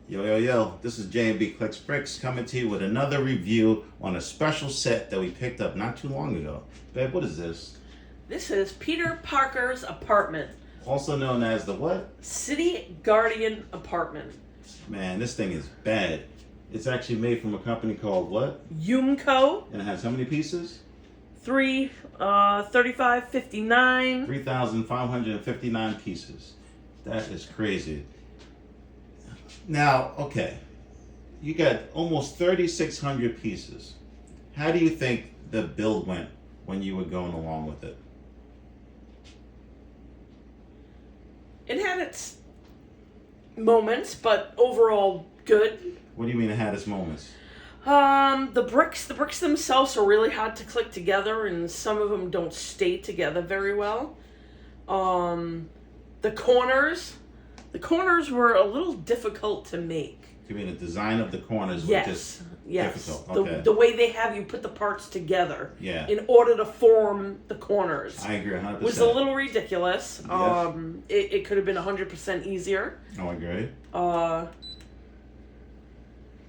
Yo, yo, yo, this is J&B Clicks Bricks coming to you with another review on a special set that we picked up not too long ago. Babe, what is this? This is Peter Parker's apartment. Also known as the what? City Guardian apartment. Man, this thing is bad. It's actually made from a company called what? Yumco. And it has how many pieces? 3,559. 3,559 pieces. That is crazy. Now, okay, you got almost 3,600 pieces. How do you think the build went when you were going along with it? It had its moments, but overall good. What do you mean it had its moments? The bricks themselves are really hard to click together, and some of them don't stay together very well. The corners were a little difficult to make. You mean the design of the corners was just difficult? Okay. The way they have you put the parts together in order to form the corners. I agree 100%. Was a little ridiculous. Yes. It could have been 100% easier. Oh, I agree.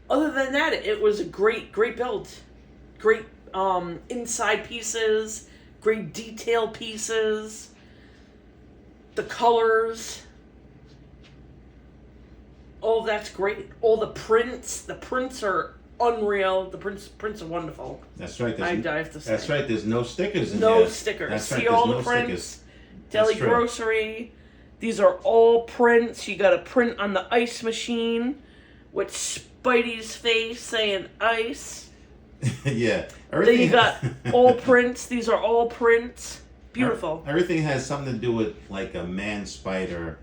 Other than that, it was a great build. Great inside pieces, great detail pieces, the colors. All that's great. All the prints are unreal. The prints are wonderful. That's right. I have to say. That's right. There's no stickers in No there. stickers. That's See right, all there's the no prints. stickers. Deli That's true. grocery. These are all prints. You got a print on the ice machine with Spidey's face saying ice. Yeah. Then you got all prints. These are all prints. Beautiful. Everything has something to do with like a man-spider,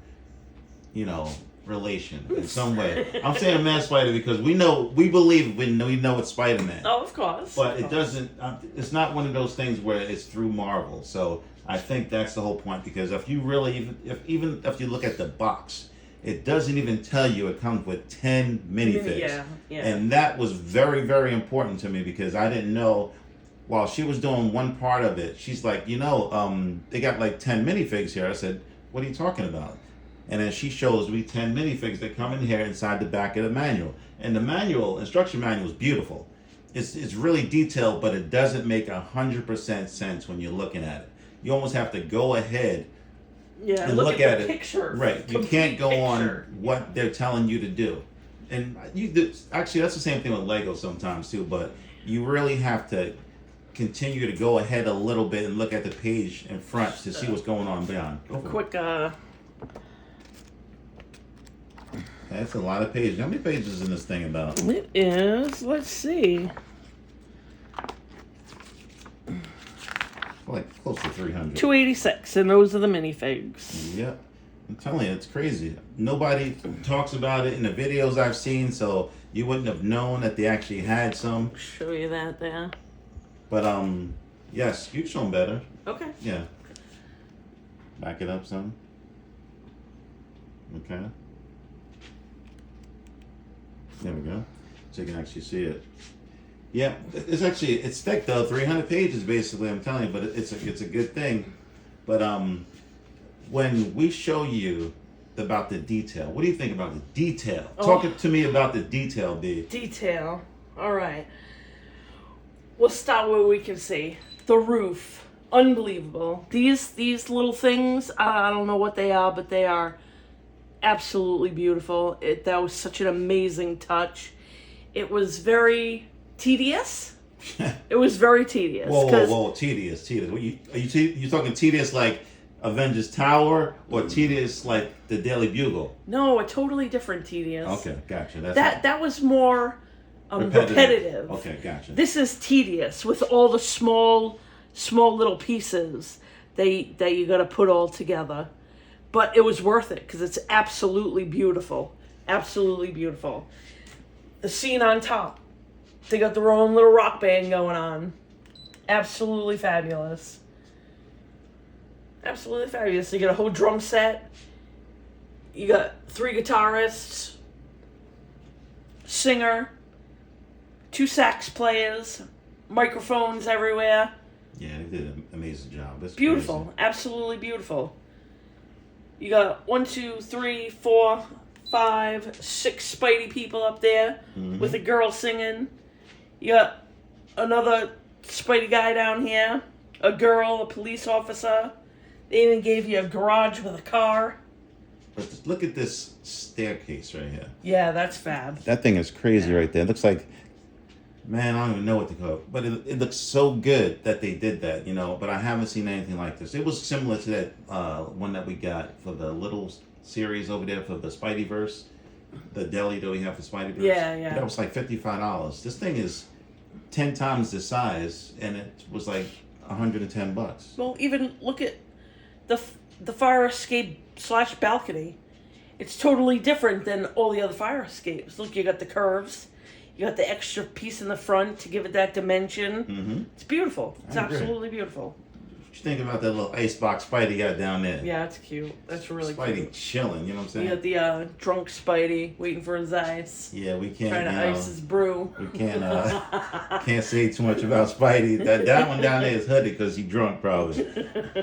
relation in some way. I'm saying a man-spider because we believe we know it's Spiderman. Oh, of course. But it doesn't. It's not one of those things where it's through Marvel. So I think that's the whole point. Because if you really, if you look at the box, it doesn't even tell you it comes with 10 minifigs. Yeah. And that was very, very important to me because I didn't know. While she was doing one part of it, she's like, they got like 10 minifigs here. I said, what are you talking about? And then she shows me 10 minifigs that come in here inside the back of the manual. And the instruction manual is beautiful. It's really detailed, but it doesn't make 100% sense when you're looking at it. You almost have to go ahead and look at the it. Picture. Right. You can't go on what they're telling you to do. And actually, that's the same thing with Lego sometimes too, but you really have to continue to go ahead a little bit and look at the page in front to see what's going on beyond. That's a lot of pages. How many pages is this thing about? It is, let's see. Like close to 300. 286, and those are the minifigs. Yep. I'm telling you, it's crazy. Nobody talks about it in the videos I've seen, so you wouldn't have known that they actually had some. Show you that there. But, yes, you can show them better. Okay. Yeah. Back it up some. Okay. There we go. So you can actually see it. Yeah, it's thick though, 300 pages basically, I'm telling you, but it's a good thing. But when we show you about the detail, what do you think about the detail? Talk to me about the detail, B. Detail. All right. We'll start where we can see. The roof. Unbelievable. These little things, I don't know what they are, but they are absolutely beautiful. That was such an amazing touch. It was very tedious. It was very tedious. Whoa, tedious. Are you talking tedious like Avengers Tower or tedious like the Daily Bugle? No, a totally different tedious. Okay, gotcha. That was more repetitive. Okay, gotcha. This is tedious with all the small little pieces that you got to put all together. But it was worth it because it's absolutely beautiful. Absolutely beautiful. The scene on top. They got their own little rock band going on. Absolutely fabulous. Absolutely fabulous. You got a whole drum set. You got 3 guitarists. Singer. 2 sax players. Microphones everywhere. Yeah, they did an amazing job. It's beautiful. crazy. Absolutely beautiful. You got 1, 2, 3, 4, 5, 6 Spidey people up there with a girl singing. You got another Spidey guy down here, a girl, a police officer. They even gave you a garage with a car. But look at this staircase right here. Yeah, that's fab. That thing is crazy right there. It looks like, man, I don't even know what to call it. But it looks so good that they did that, you know. But I haven't seen anything like this. It was similar to that one that we got for the little series over there for the Spideyverse. The deli that we have for Spideyverse. Yeah. That was like $55. This thing is 10 times the size, and it was like $110. Well, even look at the fire escape / balcony. It's totally different than all the other fire escapes. Look, you got the curves. You got the extra piece in the front to give it that dimension. Mm-hmm. It's beautiful. It's I agree. absolutely beautiful. What you think about that little icebox Spidey got down there? Yeah, it's cute. That's really Spidey cute. chilling, you know what I'm saying? You got the drunk Spidey waiting for his ice. Yeah, we can't. Trying to ice his brew. We can't say too much about Spidey. That one down there is hooded because he drunk probably.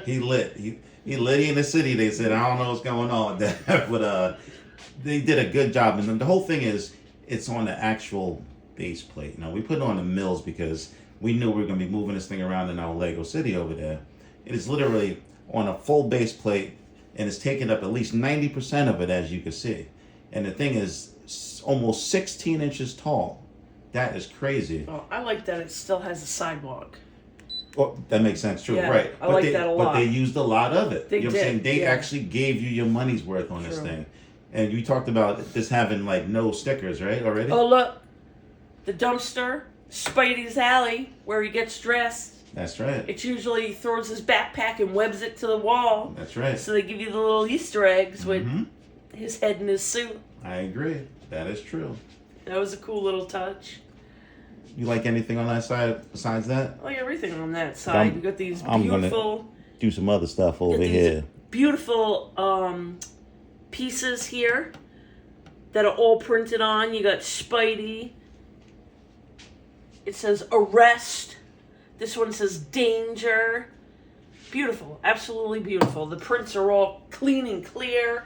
He lit. He lit in the city. They said I don't know what's going on with that, but they did a good job. And the whole thing is it's on the actual base plate. You know, we put it on the mills because we knew we were going to be moving this thing around in our Lego city over there. It is literally on a full base plate, and it's taking up at least 90% of it, as you can see. And the thing is almost 16 inches tall. That is crazy. Oh, I like that it still has a sidewalk. Well, that makes sense, true, Yeah, right? I like that a lot. But they used a lot of it. They you know what I'm saying? did, They yeah. actually gave you your money's worth on this True. thing. And you talked about this having like no stickers, right? Already? Oh, look. The dumpster. Spidey's alley, where he gets dressed. That's right. It's usually he throws his backpack and webs it to the wall. That's right. So they give you the little Easter eggs with Mm-hmm. his head in his suit. I agree. That is true. That was a cool little touch. You like anything on that side besides that? I like everything on that side. You got these I'm gonna beautiful, do some other stuff over these here. beautiful pieces here that are all printed on. You got Spidey. It says arrest. This one says danger. Beautiful. Absolutely beautiful. The prints are all clean and clear.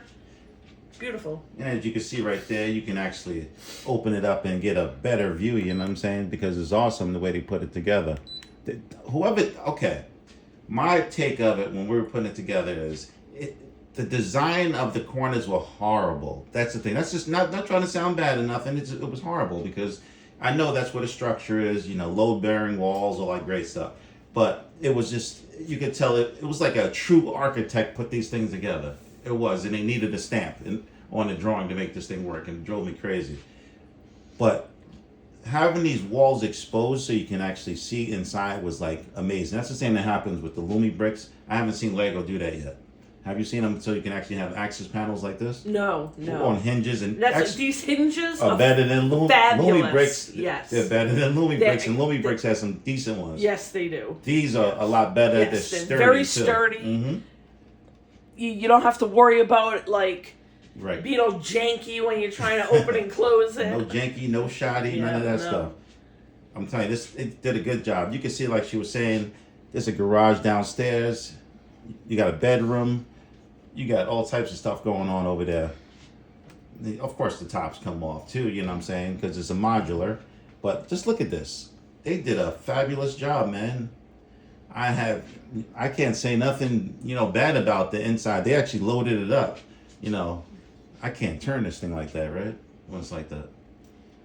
Beautiful. And as you can see right there, you can actually open it up and get a better view, you know what I'm saying? Because it's awesome the way they put it together. Okay, my take of it when we were putting it together is the design of the corners were horrible. That's the thing. That's just not trying to sound bad or nothing. It was horrible because I know that's what a structure is, you know, load-bearing walls, all that great stuff. But it was just, you could tell it was like a true architect put these things together. It was, and they needed a stamp on the drawing to make this thing work, and it drove me crazy. But having these walls exposed so you can actually see inside was like amazing. That's the same that happens with the Lumi bricks. I haven't seen Lego do that yet. Have you seen them so you can actually have access panels like this? No. On hinges and These hinges are better than fabulous. Lumi bricks. Yes. They're better than Lumi bricks, and Lumi bricks has some decent ones. Yes, they do. These are a lot better. Yes, they're they're sturdy very too. sturdy. Mm-hmm. You don't have to worry about it like Right. being all janky when you're trying to open and close it. No janky, no shoddy, none of that stuff. I'm telling you, it did a good job. You can see, like she was saying, there's a garage downstairs. You got a bedroom. You got all types of stuff going on over there. Of course, the tops come off too, you know what I'm saying, because it's a modular. But just look at this. They did a fabulous job, man. I can't say nothing, bad about the inside. They actually loaded it up. I can't turn this thing like that, right? When it's like that.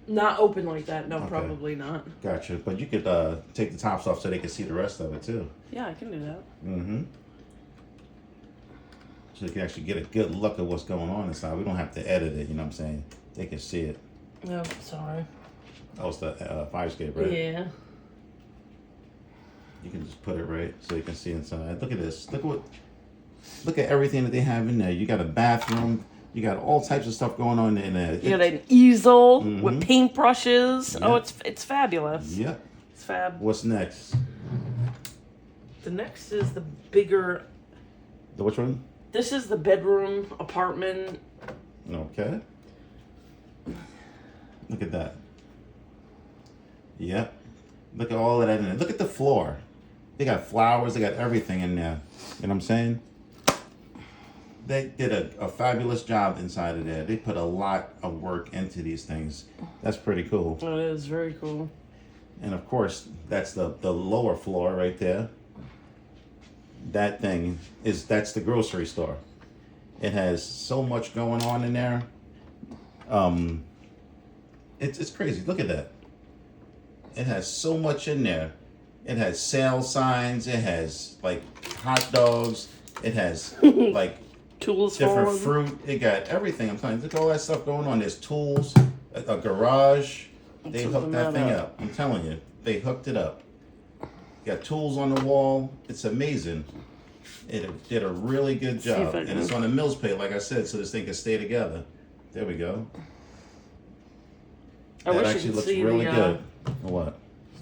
Not open like that. No, Okay. probably not. Gotcha. But you could take the tops off so they can see the rest of it too. Yeah, I can do that. Mm-hmm. So they can actually get a good look at what's going on inside. We don't have to edit it, you know what I'm saying? They can see it. No, sorry. Oh, it's the fire escape, right? Yeah. You can just put it right so you can see inside. Look at this. Look at everything that they have in there. You got a bathroom. You got all types of stuff going on in there. You got an easel with paintbrushes. Yeah. Oh, it's fabulous. Yep. It's fab. What's next? The next is the bigger. The which one? This is the bedroom apartment. Okay. Look at that. Yep. Look at all of that in there. Look at the floor. They got flowers. They got everything in there. You know what I'm saying? They did a fabulous job inside of there. They put a lot of work into these things. That's pretty cool. It is very cool. And of course, that's the lower floor right there. That's the grocery store. It has so much going on in there. It's crazy. Look at that. It has so much in there. It has sale signs. It has like hot dogs. It has like Tools different for fruit. It got everything. I'm telling you, look at all that stuff going on. There's tools, a garage. They hooked that thing up. I'm telling you, they hooked it up. Got tools on the wall. It's amazing. It did a really good job, and it's on a Mills plate, like I said, so this thing can stay together. There we go. That actually looks really good. What?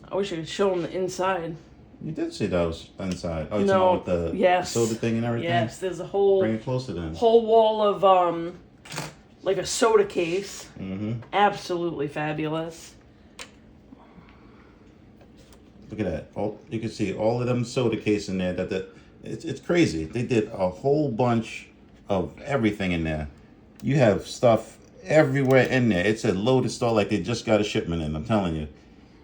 I wish I could show them the inside. You did see those inside. Oh, you No, with the yes. soda thing and everything? Yes, there's a whole Bring it closer then. whole wall of like a soda case. Mm-hmm. Absolutely fabulous. Look at that. You can see all of them soda case in there. It's crazy. They did a whole bunch of everything in there. You have stuff everywhere in there. It's a loaded store like they just got a shipment in. I'm telling you.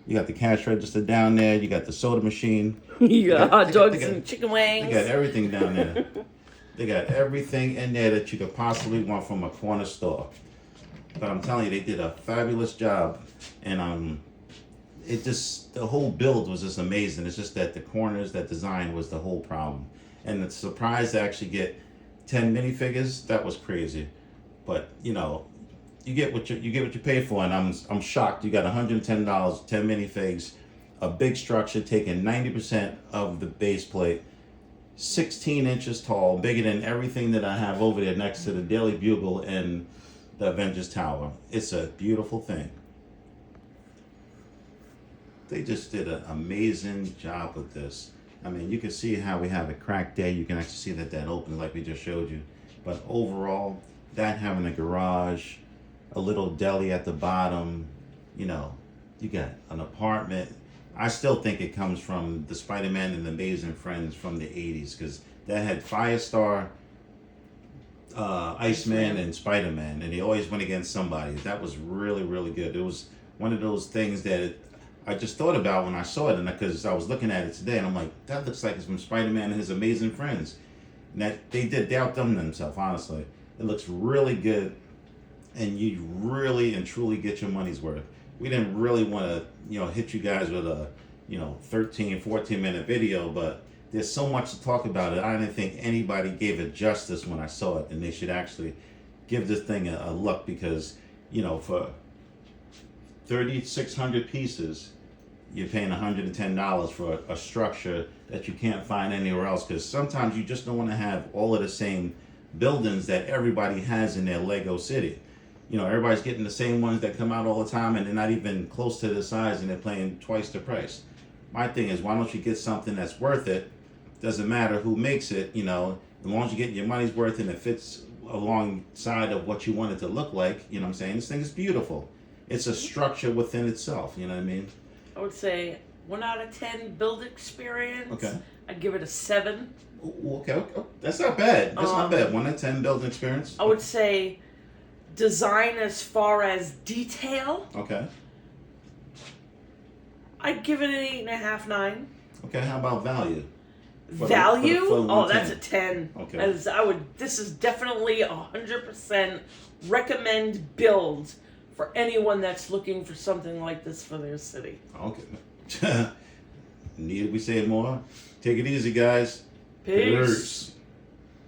You got the cash register down there. You got the soda machine. You got hot dogs and chicken wings. They got everything down there. They got everything in there that you could possibly want from a corner store. But I'm telling you, they did a fabulous job. And the whole build was just amazing. It's just that the corners, that design was the whole problem. And the surprise to actually get 10 minifigures, that was crazy. But, you know, you get what you pay for, and I'm shocked. You got $110, 10 minifigs, a big structure taking 90% of the base plate, 16 inches tall, bigger than everything that I have over there next to the Daily Bugle and the Avengers Tower. It's a beautiful thing. They just did an amazing job with this. I mean, you can see how we have a crack there. You can actually see that opens like we just showed you. But overall, that having a garage, a little deli at the bottom, you know, you got an apartment. I still think it comes from the Spider-Man and the Amazing Friends from the 80s, because that had Firestar, Iceman, and Spider-Man, and they always went against somebody. That was really, really good. It was one of those things that I just thought about when I saw it, and because I was looking at it today, and I'm like, that looks like it's from Spider-Man and his Amazing Friends. And that they outdone themselves, honestly. It looks really good. And you really and truly get your money's worth. We didn't really want to, hit you guys with a, 13, 14-minute video, but there's so much to talk about it. I didn't think anybody gave it justice when I saw it, and they should actually give this thing a look, because, for 3,600 pieces, you're paying $110 for a structure that you can't find anywhere else, because sometimes you just don't want to have all of the same buildings that everybody has in their Lego city. Everybody's getting the same ones that come out all the time, and they're not even close to the size, and they're paying twice the price. My thing is, why don't you get something that's worth it? Doesn't matter who makes it, as long as you get your money's worth and it fits alongside of what you want it to look like, you know what I'm saying? This thing is beautiful. It's a structure within itself, you know what I mean? I would say 1 out of 10 build experience. Okay. I'd give it a 7. Okay. That's not bad. That's not bad. 1 out of 10 building experience. I would say design as far as detail. Okay. I'd give it an 8.5, 9. Okay, how about value? Value? For that's a 10. Okay. This is definitely 100% recommend build for anyone that's looking for something like this for their city. Okay. Need we say more? Take it easy, guys. Peace.